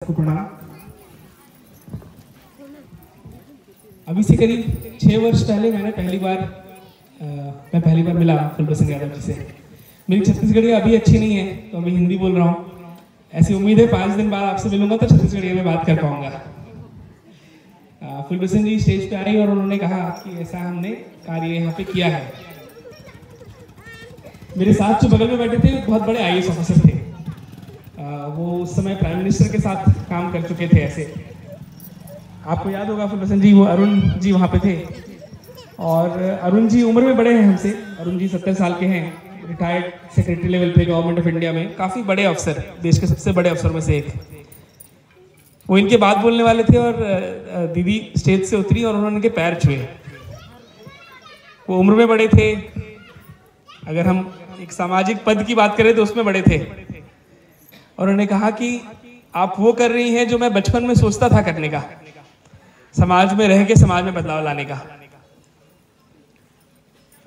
को प्रणाम। अभी से करीब 6 वर्ष पहले मैं पहली बार मिला फुलबसंत यादव जी से। मेरी छत्तीसगढ़ी अभी अच्छी नहीं है तो अभी हिंदी बोल रहा हूँ। ऐसी उम्मीद है 5 दिन बाद आपसे मिलूंगा तो छत्तीसगढ़ी में बात कर पाऊंगा। फुलबसंत जी स्टेज पे आई और उन्होंने कहा कि ऐसा हमने कार्य यहाँ पे किया है। मेरे साथ जो बगल में बैठे थे बहुत बड़े IAS ऑफिसर थे। वो उस समय प्राइम मिनिस्टर के साथ काम कर चुके थे। ऐसे आपको याद होगा फुलबसंत जी, वो अरुण जी वहाँ पे थे। और अरुण जी उम्र में बड़े हैं हमसे। अरुण जी 70 साल के हैं, रिटायर्ड सेक्रेटरी लेवल पे गवर्नमेंट ऑफ इंडिया में, काफ़ी बड़े अफसर, देश के सबसे बड़े अफसर में से एक। वो इनके बात बोलने वाले थे और दीदी स्टेज से उतरी और उन्होंने इनके पैर छुए। वो उम्र में बड़े थे, अगर हम एक सामाजिक पद की बात करें तो उसमें बड़े थे। और उन्होंने कहा कि आप वो कर रही हैं जो मैं बचपन में सोचता था करने का, समाज में रह के समाज में बदलाव लाने का।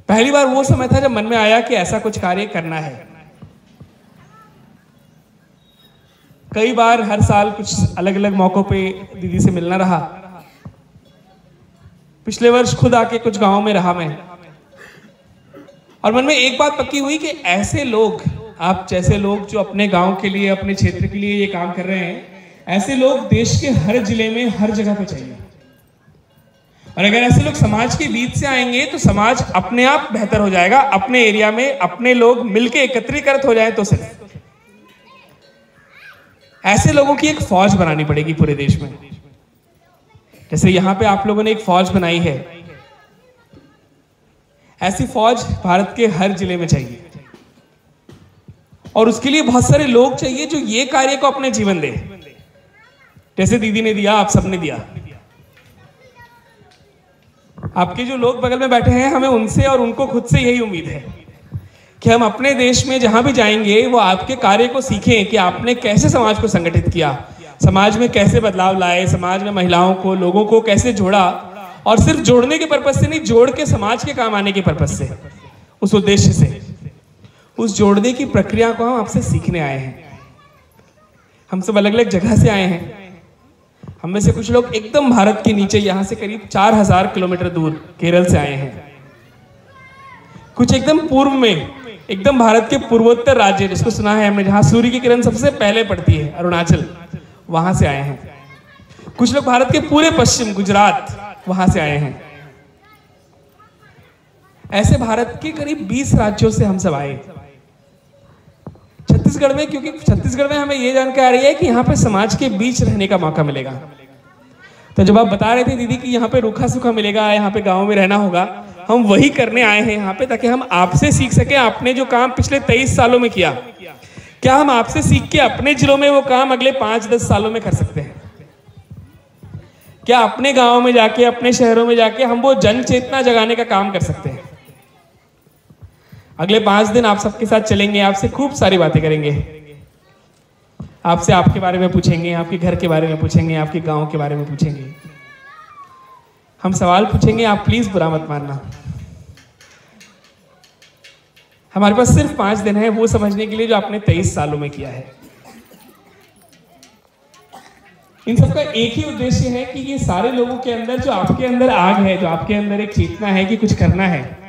पहली बार वो समय था जब मन में आया कि ऐसा कुछ कार्य करना है। कई बार हर साल कुछ अलग अलग मौकों पे दीदी से मिलना रहा। पिछले वर्ष खुद आके कुछ गांव में रहा मैं, और मन में एक बात पक्की हुई कि ऐसे लोग, आप जैसे लोग जो अपने गांव के लिए, अपने क्षेत्र के लिए ये काम कर रहे हैं, ऐसे लोग देश के हर जिले में, हर जगह पे चाहिए। और अगर ऐसे लोग समाज के बीच से आएंगे तो समाज अपने आप बेहतर हो जाएगा। अपने एरिया में अपने लोग मिलकर एकत्रीकृत हो जाए तो सिर्फ ऐसे लोगों की एक फौज बनानी पड़ेगी पूरे देश में। जैसे यहां पे आप लोगों ने एक फौज बनाई है, ऐसी फौज भारत के हर जिले में चाहिए। और उसके लिए बहुत सारे लोग चाहिए जो ये कार्य को अपने जीवन दे, जैसे दीदी ने दिया, आप सबने दिया। आपके जो लोग बगल में बैठे हैं, हमें उनसे और उनको खुद से यही उम्मीद है कि हम अपने देश में जहां भी जाएंगे वो आपके कार्य को सीखें कि आपने कैसे समाज को संगठित किया, समाज में कैसे बदलाव लाए, समाज में महिलाओं को, लोगों को कैसे जोड़ा। और सिर्फ जोड़ने के पर्पज से नहीं, जोड़ के समाज के काम आने के पर्पज से, उस उद्देश्य से, उस जोड़ने की प्रक्रिया को हम आपसे सीखने आए हैं। हम सब अलग अलग जगह से आए हैं। हम में से कुछ लोग एकदम भारत के नीचे, यहां से करीब 4000 किलोमीटर दूर केरल से आए हैं। कुछ एकदम पूर्व में, एकदम भारत के पूर्वोत्तर राज्य, जिसको सुना है हमने, जहां सूर्य की किरण सबसे पहले पड़ती है, अरुणाचल, वहां से आए हैं। कुछ लोग भारत के पूरे पश्चिम, गुजरात, वहां से आए हैं। ऐसे भारत के करीब 20 राज्यों से हम सब आए छत्तीसगढ़ में, क्योंकि छत्तीसगढ़ में हमें यह जानकारी आ रही है कि यहाँ पे समाज के बीच रहने का मौका मिलेगा। तो जब आप बता रहे थे दीदी कि यहाँ पे रूखा सूखा मिलेगा, यहाँ पे गांव में रहना होगा, हम वही करने आए हैं यहाँ पे, ताकि हम आपसे सीख सके। आपने जो काम पिछले 23 सालों में किया, क्या हम आपसे सीख के अपने जिलों में वो काम अगले 5-10 सालों में कर सकते हैं? क्या अपने गाँव में जाके, अपने शहरों में जाके हम वो जन चेतना जगाने का काम कर सकते हैं? अगले 5 दिन आप सबके साथ चलेंगे, आपसे खूब सारी बातें करेंगे। आपसे आपके बारे में पूछेंगे, आपके घर के बारे में पूछेंगे, आपके गांव के बारे में पूछेंगे। हम सवाल पूछेंगे, आप प्लीज बुरा मत मानना। हमारे पास सिर्फ 5 दिन है वो समझने के लिए जो आपने 23 सालों में किया है। इन सबका एक ही उद्देश्य है कि ये सारे लोगों के अंदर, जो आपके अंदर आग है, जो आपके अंदर एक चेतना है कि कुछ करना है,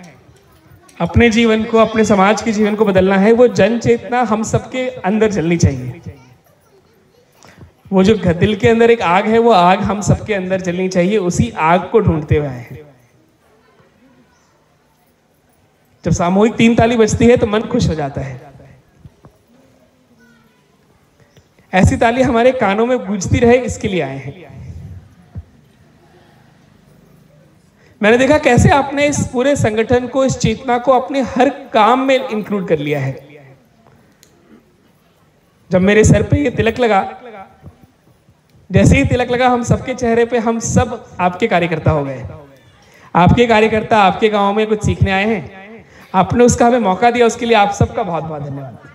अपने जीवन को, अपने समाज के जीवन को बदलना है, वो जन चेतना हम सबके अंदर जलनी चाहिए। वो जो दिल के अंदर एक आग है, वो आग हम सबके अंदर जलनी चाहिए। उसी आग को ढूंढते हुए आए हैं। जब सामूहिक 3 ताली बजती है तो मन खुश हो जाता है। ऐसी ताली हमारे कानों में गूंजती रहे, इसके लिए आए हैं। मैंने देखा कैसे आपने इस पूरे संगठन को, इस चेतना को अपने हर काम में इंक्लूड कर लिया है। जब मेरे सर पे ये तिलक लगा, जैसे ही तिलक लगा, हम सबके चेहरे पे हम सब आपके कार्यकर्ता हो गए। आपके कार्यकर्ता आपके गांव में कुछ सीखने आए हैं, आपने उसका हमें मौका दिया, उसके लिए आप सबका बहुत बहुत धन्यवाद।